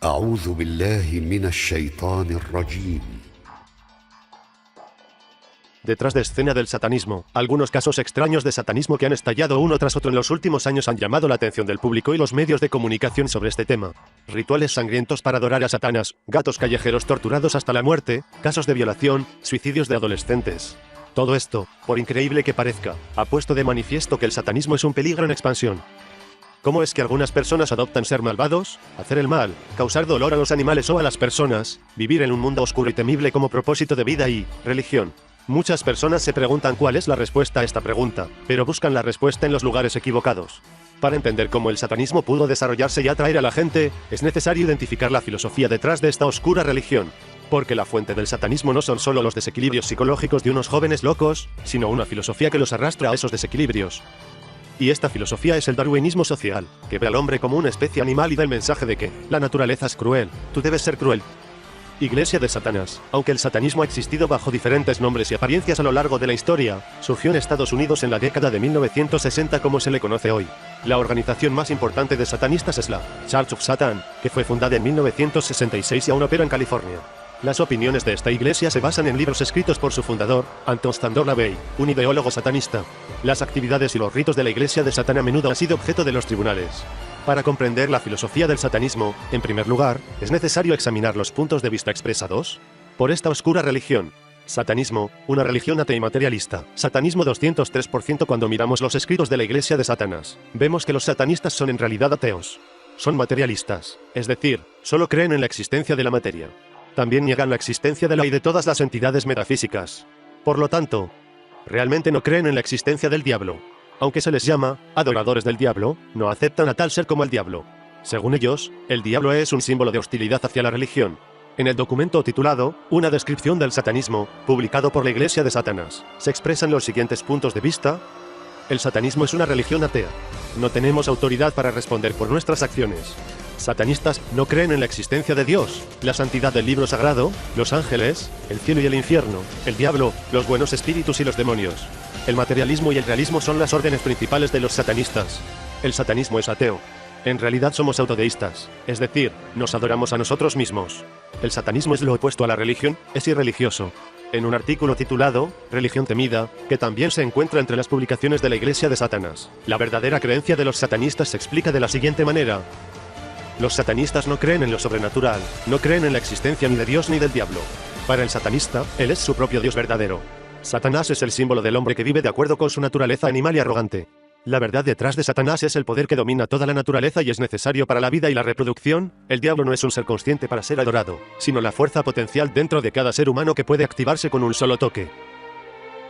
أعوذ بالله من الشيطان الرجيم. Detrás de escena del satanismo, algunos casos extraños de satanismo que han estallado uno tras otro en los últimos años han llamado la atención del público y los medios de comunicación sobre este tema. Rituales sangrientos para adorar a Satanás, gatos callejeros torturados hasta la muerte, casos de violación, suicidios de adolescentes. Todo esto, por increíble que parezca, ha puesto de manifiesto que el satanismo es un peligro en expansión. ¿Cómo es que algunas personas adoptan ser malvados, hacer el mal, causar dolor a los animales o a las personas, vivir en un mundo oscuro y temible como propósito de vida y religión? Muchas personas se preguntan cuál es la respuesta a esta pregunta, pero buscan la respuesta en los lugares equivocados. Para entender cómo el satanismo pudo desarrollarse y atraer a la gente, es necesario identificar la filosofía detrás de esta oscura religión. Porque la fuente del satanismo no son solo los desequilibrios psicológicos de unos jóvenes locos, sino una filosofía que los arrastra a esos desequilibrios. Y esta filosofía es el darwinismo social, que ve al hombre como una especie animal y da el mensaje de que la naturaleza es cruel, tú debes ser cruel. Iglesia de Satanás. Aunque el satanismo ha existido bajo diferentes nombres y apariencias a lo largo de la historia, surgió en Estados Unidos en la década de 1960 como se le conoce hoy. La organización más importante de satanistas es la Church of Satan, que fue fundada en 1966 y aún opera en California. Las opiniones de esta iglesia se basan en libros escritos por su fundador, Anton Standor LaVey, un ideólogo satanista. Las actividades y los ritos de la iglesia de Satán a menudo han sido objeto de los tribunales. Para comprender la filosofía del satanismo, en primer lugar, es necesario examinar los puntos de vista expresados por esta oscura religión. Satanismo, una religión atea y materialista. Satanismo 203%. Cuando miramos los escritos de la iglesia de Satanás, vemos que los satanistas son en realidad ateos. Son materialistas, es decir, solo creen en la existencia de la materia. También niegan la existencia de la y de todas las entidades metafísicas. Por lo tanto, realmente no creen en la existencia del diablo. Aunque se les llama adoradores del diablo, no aceptan a tal ser como el diablo. Según ellos, el diablo es un símbolo de hostilidad hacia la religión. En el documento titulado Una descripción del satanismo, publicado por la Iglesia de Satanás, se expresan los siguientes puntos de vista. El satanismo es una religión atea. No tenemos autoridad para responder por nuestras acciones. Satanistas no creen en la existencia de Dios, la santidad del libro sagrado, los ángeles, el cielo y el infierno, el diablo, los buenos espíritus y los demonios. El materialismo y el realismo son las órdenes principales de los satanistas. El satanismo es ateo. En realidad somos autodeístas, es decir, nos adoramos a nosotros mismos. El satanismo es lo opuesto a la religión, es irreligioso. En un artículo titulado Religión temida, que también se encuentra entre las publicaciones de la Iglesia de Satanás, la verdadera creencia de los satanistas se explica de la siguiente manera. Los satanistas no creen en lo sobrenatural, no creen en la existencia ni de Dios ni del diablo. Para el satanista, él es su propio Dios verdadero. Satanás es el símbolo del hombre que vive de acuerdo con su naturaleza animal y arrogante. La verdad detrás de Satanás es el poder que domina toda la naturaleza y es necesario para la vida y la reproducción. El diablo no es un ser consciente para ser adorado, sino la fuerza potencial dentro de cada ser humano que puede activarse con un solo toque.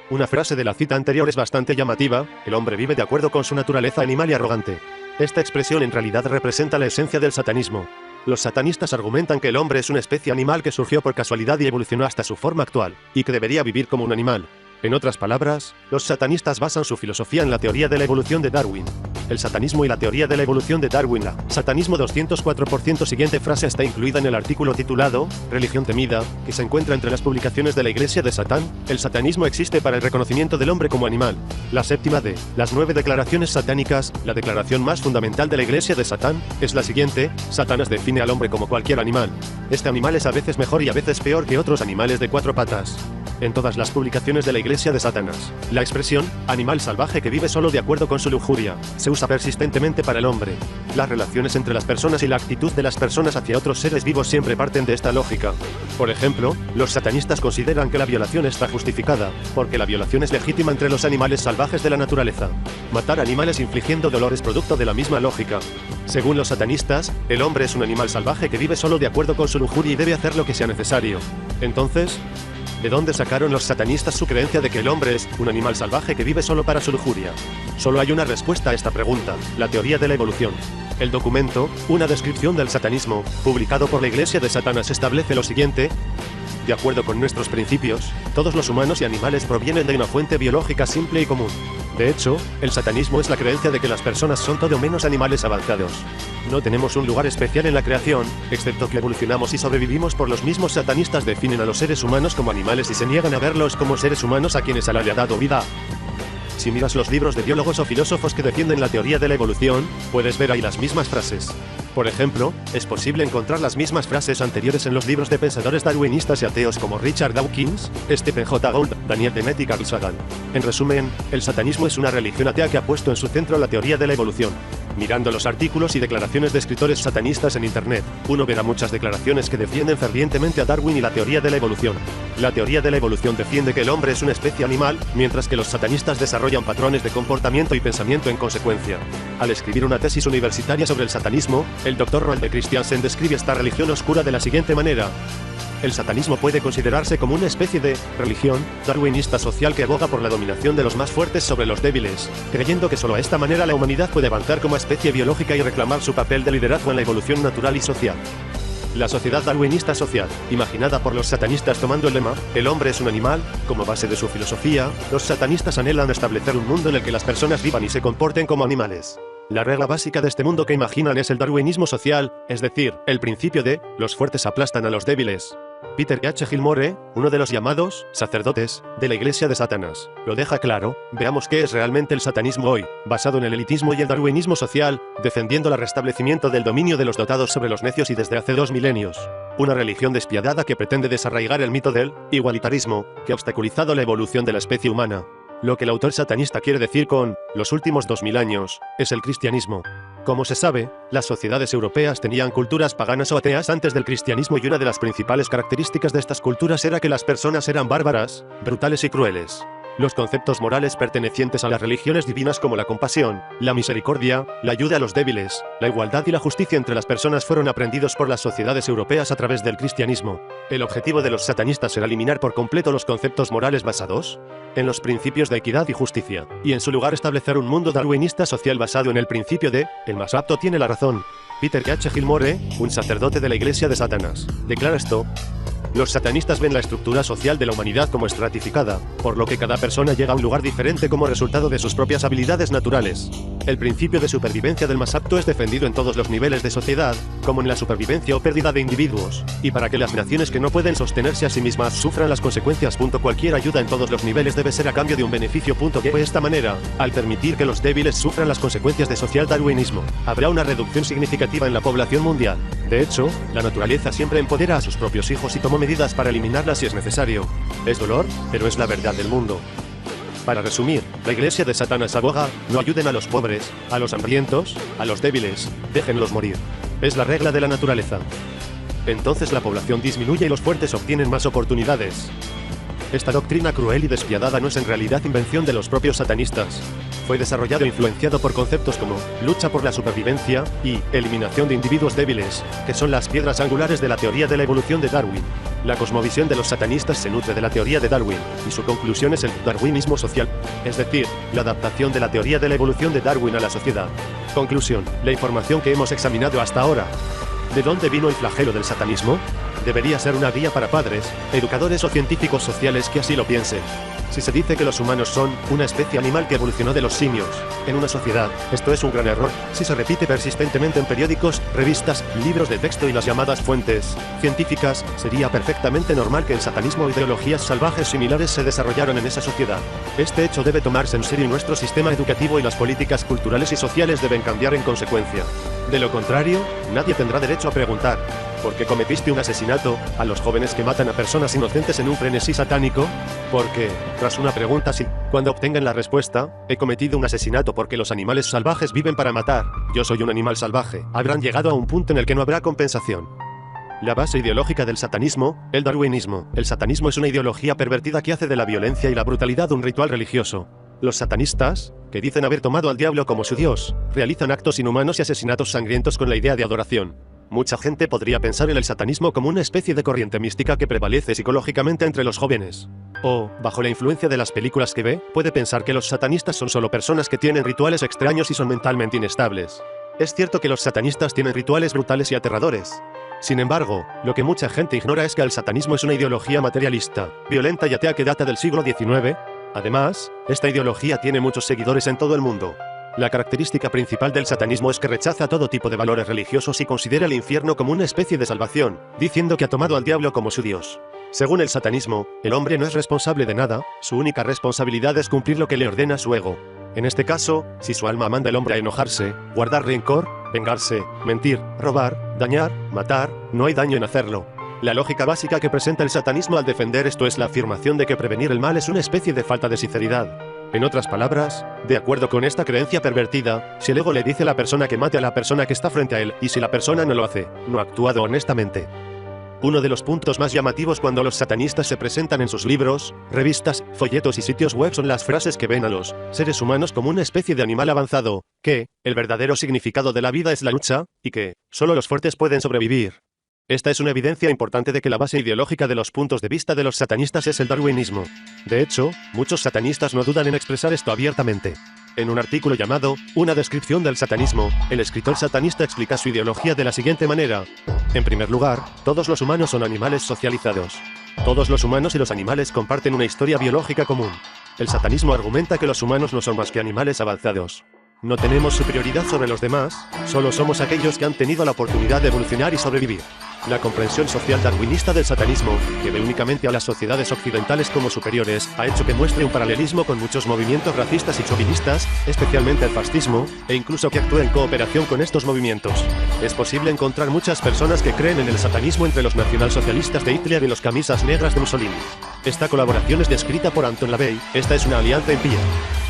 Una frase de la cita anterior es bastante llamativa: el hombre vive de acuerdo con su naturaleza animal y arrogante. Esta expresión en realidad representa la esencia del satanismo. Los satanistas argumentan que el hombre es una especie animal que surgió por casualidad y evolucionó hasta su forma actual, y que debería vivir como un animal. En otras palabras, los satanistas basan su filosofía en la teoría de la evolución de Darwin. El satanismo y la teoría de la evolución de Darwin. La Satanismo 204%. Siguiente frase está incluida en el artículo titulado Religión temida, que se encuentra entre las publicaciones de la Iglesia de Satán. El satanismo existe para el reconocimiento del hombre como animal. La séptima de las 9 declaraciones satánicas, la declaración más fundamental de la Iglesia de Satán, es la siguiente: Satanás define al hombre como cualquier animal. Este animal es a veces mejor y a veces peor que otros animales de 4 patas. En todas las publicaciones de la Iglesia de Satanás, la expresión animal salvaje que vive solo de acuerdo con su lujuria se usa persistentemente para el hombre. Las relaciones entre las personas y la actitud de las personas hacia otros seres vivos siempre parten de esta lógica. Por ejemplo, los satanistas consideran que la violación está justificada, porque la violación es legítima entre los animales salvajes de la naturaleza. Matar animales infligiendo dolor es producto de la misma lógica. Según los satanistas, el hombre es un animal salvaje que vive solo de acuerdo con su lujuria y debe hacer lo que sea necesario. Entonces, ¿de dónde sacaron los satanistas su creencia de que el hombre es un animal salvaje que vive solo para su lujuria? Solo hay una respuesta a esta pregunta: la teoría de la evolución. El documento, Una descripción del satanismo, publicado por la Iglesia de Satanás, establece lo siguiente: de acuerdo con nuestros principios, todos los humanos y animales provienen de una fuente biológica simple y común. De hecho, el satanismo es la creencia de que las personas son todo menos animales avanzados. No tenemos un lugar especial en la creación, excepto que evolucionamos y sobrevivimos. Por los mismos satanistas definen a los seres humanos como animales y se niegan a verlos como seres humanos a quienes se le haya dado vida. Si miras los libros de biólogos o filósofos que defienden la teoría de la evolución, puedes ver ahí las mismas frases. Por ejemplo, es posible encontrar las mismas frases anteriores en los libros de pensadores darwinistas y ateos como Richard Dawkins, Stephen J. Gould, Daniel Dennett y Carl Sagan. En resumen, el satanismo es una religión atea que ha puesto en su centro la teoría de la evolución. Mirando los artículos y declaraciones de escritores satanistas en Internet, uno verá muchas declaraciones que defienden fervientemente a Darwin y la teoría de la evolución. La teoría de la evolución defiende que el hombre es una especie animal, mientras que los satanistas desarrollan patrones de comportamiento y pensamiento en consecuencia. Al escribir una tesis universitaria sobre el satanismo, el Dr. Roald D. Christiansen describe esta religión oscura de la siguiente manera. El satanismo puede considerarse como una especie de religión darwinista social que aboga por la dominación de los más fuertes sobre los débiles, creyendo que solo de esta manera la humanidad puede avanzar como especie biológica y reclamar su papel de liderazgo en la evolución natural y social. La sociedad darwinista social, imaginada por los satanistas tomando el lema, el hombre es un animal, como base de su filosofía, los satanistas anhelan establecer un mundo en el que las personas vivan y se comporten como animales. La regla básica de este mundo que imaginan es el darwinismo social, es decir, el principio de, los fuertes aplastan a los débiles. Peter H. Gilmore, uno de los llamados sacerdotes de la Iglesia de Satanás, lo deja claro. Veamos qué es realmente el satanismo hoy, basado en el elitismo y el darwinismo social, defendiendo el restablecimiento del dominio de los dotados sobre los necios y desde hace 2 milenios. Una religión despiadada que pretende desarraigar el mito del igualitarismo, que ha obstaculizado la evolución de la especie humana. Lo que el autor satanista quiere decir con los últimos 2000 años es el cristianismo. Como se sabe, las sociedades europeas tenían culturas paganas o ateas antes del cristianismo y una de las principales características de estas culturas era que las personas eran bárbaras, brutales y crueles. Los conceptos morales pertenecientes a las religiones divinas como la compasión, la misericordia, la ayuda a los débiles, la igualdad y la justicia entre las personas fueron aprendidos por las sociedades europeas a través del cristianismo. El objetivo de los satanistas era eliminar por completo los conceptos morales basados en los principios de equidad y justicia, y en su lugar establecer un mundo darwinista social basado en el principio de el más apto tiene la razón. Peter H. Gilmore, un sacerdote de la Iglesia de Satanás, declara esto. Los satanistas ven la estructura social de la humanidad como estratificada, por lo que cada persona llega a un lugar diferente como resultado de sus propias habilidades naturales. El principio de supervivencia del más apto es defendido en todos los niveles de sociedad, como en la supervivencia o pérdida de individuos, y para que las naciones que no pueden sostenerse a sí mismas sufran las consecuencias. Cualquier ayuda en todos los niveles debe ser a cambio de un beneficio. De esta manera, al permitir que los débiles sufran las consecuencias de social darwinismo, habrá una reducción significativa en la población mundial. De hecho, la naturaleza siempre empodera a sus propios hijos y toma medidas para eliminarlas si es necesario. Es dolor, pero es la verdad del mundo. Para resumir, la Iglesia de Satanás aboga, no ayuden a los pobres, a los hambrientos, a los débiles, déjenlos morir. Es la regla de la naturaleza. Entonces la población disminuye y los fuertes obtienen más oportunidades. Esta doctrina cruel y despiadada no es en realidad invención de los propios satanistas. Fue desarrollado e influenciado por conceptos como lucha por la supervivencia y eliminación de individuos débiles, que son las piedras angulares de la teoría de la evolución de Darwin. La cosmovisión de los satanistas se nutre de la teoría de Darwin, y su conclusión es el darwinismo social, es decir, la adaptación de la teoría de la evolución de Darwin a la sociedad. Conclusión: la información que hemos examinado hasta ahora. ¿De dónde vino el flagelo del satanismo? Debería ser una guía para padres, educadores o científicos sociales que así lo piensen. Si se dice que los humanos son una especie animal que evolucionó de los simios en una sociedad, esto es un gran error. Si se repite persistentemente en periódicos, revistas, libros de texto y las llamadas fuentes científicas, sería perfectamente normal que el satanismo o ideologías salvajes similares se desarrollaron en esa sociedad. Este hecho debe tomarse en serio y nuestro sistema educativo y las políticas culturales y sociales deben cambiar en consecuencia. De lo contrario, nadie tendrá derecho a preguntar ¿por qué cometiste un asesinato a los jóvenes que matan a personas inocentes en un frenesí satánico? Porque, tras una pregunta así, cuando obtengan la respuesta, he cometido un asesinato porque los animales salvajes viven para matar, yo soy un animal salvaje, habrán llegado a un punto en el que no habrá compensación. La base ideológica del satanismo, el darwinismo. El satanismo es una ideología pervertida que hace de la violencia y la brutalidad un ritual religioso. Los satanistas, que dicen haber tomado al diablo como su dios, realizan actos inhumanos y asesinatos sangrientos con la idea de adoración. Mucha gente podría pensar en el satanismo como una especie de corriente mística que prevalece psicológicamente entre los jóvenes. O, bajo la influencia de las películas que ve, puede pensar que los satanistas son solo personas que tienen rituales extraños y son mentalmente inestables. Es cierto que los satanistas tienen rituales brutales y aterradores. Sin embargo, lo que mucha gente ignora es que el satanismo es una ideología materialista, violenta y atea que data del siglo XIX. Además, esta ideología tiene muchos seguidores en todo el mundo. La característica principal del satanismo es que rechaza todo tipo de valores religiosos y considera el infierno como una especie de salvación, diciendo que ha tomado al diablo como su dios. Según el satanismo, el hombre no es responsable de nada, su única responsabilidad es cumplir lo que le ordena su ego. En este caso, si su alma manda al hombre a enojarse, guardar rencor, vengarse, mentir, robar, dañar, matar, no hay daño en hacerlo. La lógica básica que presenta el satanismo al defender esto es la afirmación de que prevenir el mal es una especie de falta de sinceridad. En otras palabras, de acuerdo con esta creencia pervertida, si el ego le dice a la persona que mate a la persona que está frente a él, y si la persona no lo hace, no ha actuado honestamente. Uno de los puntos más llamativos cuando los satanistas se presentan en sus libros, revistas, folletos y sitios web son las frases que ven a los seres humanos como una especie de animal avanzado, que el verdadero significado de la vida es la lucha, y que solo los fuertes pueden sobrevivir. Esta es una evidencia importante de que la base ideológica de los puntos de vista de los satanistas es el darwinismo. De hecho, muchos satanistas no dudan en expresar esto abiertamente. En un artículo llamado Una descripción del satanismo, el escritor satanista explica su ideología de la siguiente manera. En primer lugar, todos los humanos son animales socializados. Todos los humanos y los animales comparten una historia biológica común. El satanismo argumenta que los humanos no son más que animales avanzados. No tenemos superioridad sobre los demás, solo somos aquellos que han tenido la oportunidad de evolucionar y sobrevivir. La comprensión social darwinista del satanismo, que ve únicamente a las sociedades occidentales como superiores, ha hecho que muestre un paralelismo con muchos movimientos racistas y chauvinistas, especialmente el fascismo, e incluso que actúe en cooperación con estos movimientos. Es posible encontrar muchas personas que creen en el satanismo entre los nacionalsocialistas de Hitler y los camisas negras de Mussolini. Esta colaboración es descrita por Anton LaVey, esta es una alianza impía.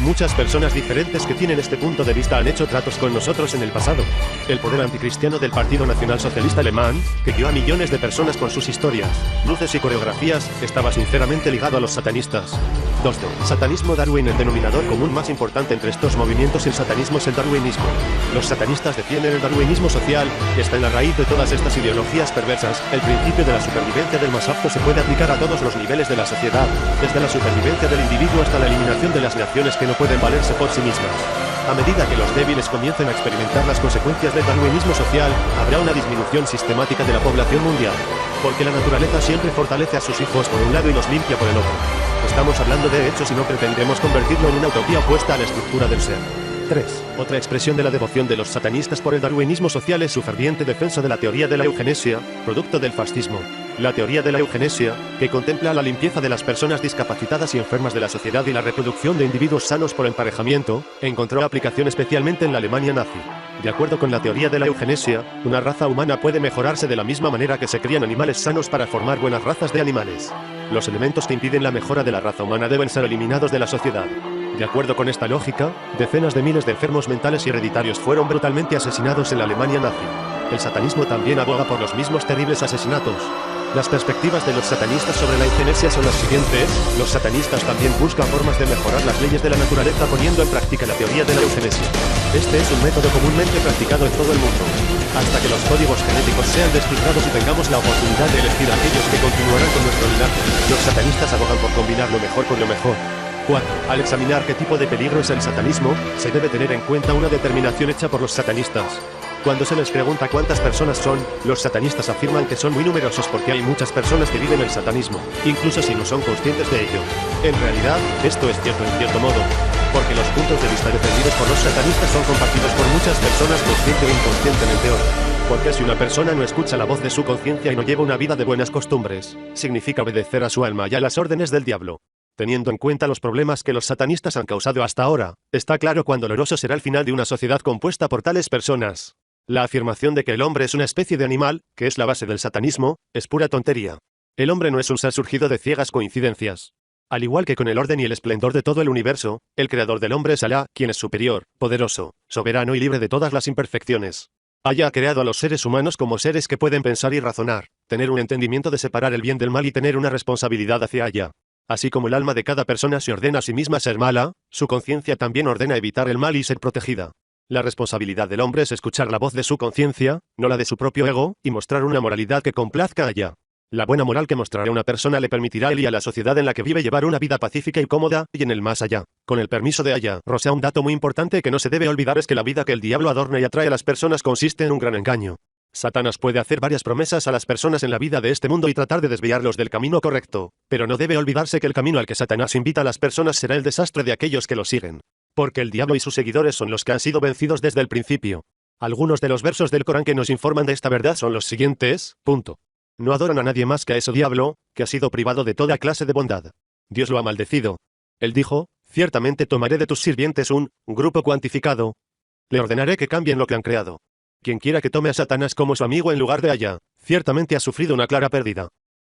Muchas personas diferentes que tienen este punto de vista han hecho tratos con nosotros en el pasado. El poder anticristiano del Partido Nacional Socialista Alemán, que guió a millones de personas con sus historias, luces y coreografías, estaba sinceramente ligado a los satanistas. 2. Satanismo Darwin. El denominador común más importante entre estos movimientos y el satanismo es el darwinismo. Los satanistas defienden el darwinismo social, que está en la raíz de todas estas ideologías perversas. El principio de la supervivencia del más apto se puede aplicar a todos los niveles de la sociedad, desde la supervivencia del individuo hasta la eliminación de las naciones que no pueden valerse por sí mismas. A medida que los débiles comiencen a experimentar las consecuencias del darwinismo social, habrá una disminución sistemática de la población mundial. Porque la naturaleza siempre fortalece a sus hijos por un lado y los limpia por el otro. Estamos hablando de hechos y no pretendemos convertirlo en una utopía opuesta a la estructura del ser. 3. Otra expresión de la devoción de los satanistas por el darwinismo social es su ferviente defensa de la teoría de la eugenesia, producto del fascismo. La teoría de la eugenesia, que contempla la limpieza de las personas discapacitadas y enfermas de la sociedad y la reproducción de individuos sanos por emparejamiento, encontró aplicación especialmente en la Alemania nazi. De acuerdo con la teoría de la eugenesia, una raza humana puede mejorarse de la misma manera que se crían animales sanos para formar buenas razas de animales. Los elementos que impiden la mejora de la raza humana deben ser eliminados de la sociedad. De acuerdo con esta lógica, decenas de miles de enfermos mentales y hereditarios fueron brutalmente asesinados en la Alemania nazi. El satanismo también aboga por los mismos terribles asesinatos. Las perspectivas de los satanistas sobre la eugenesia son las siguientes. Los satanistas también buscan formas de mejorar las leyes de la naturaleza poniendo en práctica la teoría de la eugenesia. Este es un método comúnmente practicado en todo el mundo. Hasta que los códigos genéticos sean descifrados y tengamos la oportunidad de elegir a aquellos que continuarán con nuestro linaje, los satanistas abogan por combinar lo mejor con lo mejor. 4. Al examinar qué tipo de peligro es el satanismo, se debe tener en cuenta una determinación hecha por los satanistas. Cuando se les pregunta cuántas personas son, los satanistas afirman que son muy numerosos porque hay muchas personas que viven el satanismo, incluso si no son conscientes de ello. En realidad, esto es cierto en cierto modo, porque los puntos de vista defendidos por los satanistas son compartidos por muchas personas consciente o inconscientemente hoy. Porque si una persona no escucha la voz de su conciencia y no lleva una vida de buenas costumbres, significa obedecer a su alma y a las órdenes del diablo. Teniendo en cuenta los problemas que los satanistas han causado hasta ahora, está claro cuán doloroso será el final de una sociedad compuesta por tales personas. La afirmación de que el hombre es una especie de animal, que es la base del satanismo, es pura tontería. El hombre no es un ser surgido de ciegas coincidencias. Al igual que con el orden y el esplendor de todo el universo, el creador del hombre es Alá, quien es superior, poderoso, soberano y libre de todas las imperfecciones. Alá ha creado a los seres humanos como seres que pueden pensar y razonar, tener un entendimiento de separar el bien del mal y tener una responsabilidad hacia Alá. Así como el alma de cada persona se ordena a sí misma ser mala, su conciencia también ordena evitar el mal y ser protegida. La responsabilidad del hombre es escuchar la voz de su conciencia, no la de su propio ego, y mostrar una moralidad que complazca a Alá. La buena moral que mostrará una persona le permitirá a él y a la sociedad en la que vive llevar una vida pacífica y cómoda, y en el más allá. Con el permiso de Alá. Rosa, un dato muy importante que no se debe olvidar es que la vida que el diablo adorna y atrae a las personas consiste en un gran engaño. Satanás puede hacer varias promesas a las personas en la vida de este mundo y tratar de desviarlos del camino correcto, pero no debe olvidarse que el camino al que Satanás invita a las personas será el desastre de aquellos que lo siguen. Porque el diablo y sus seguidores son los que han sido vencidos desde el principio. Algunos de los versos del Corán que nos informan de esta verdad son los siguientes. No adoran a nadie más que a ese diablo, que ha sido privado de toda clase de bondad. Dios lo ha maldecido. Él dijo, ciertamente tomaré de tus sirvientes un grupo cuantificado. Le ordenaré que cambien lo que han creado. Quien quiera que tome a Satanás como su amigo en lugar de allá, ciertamente ha sufrido una clara pérdida.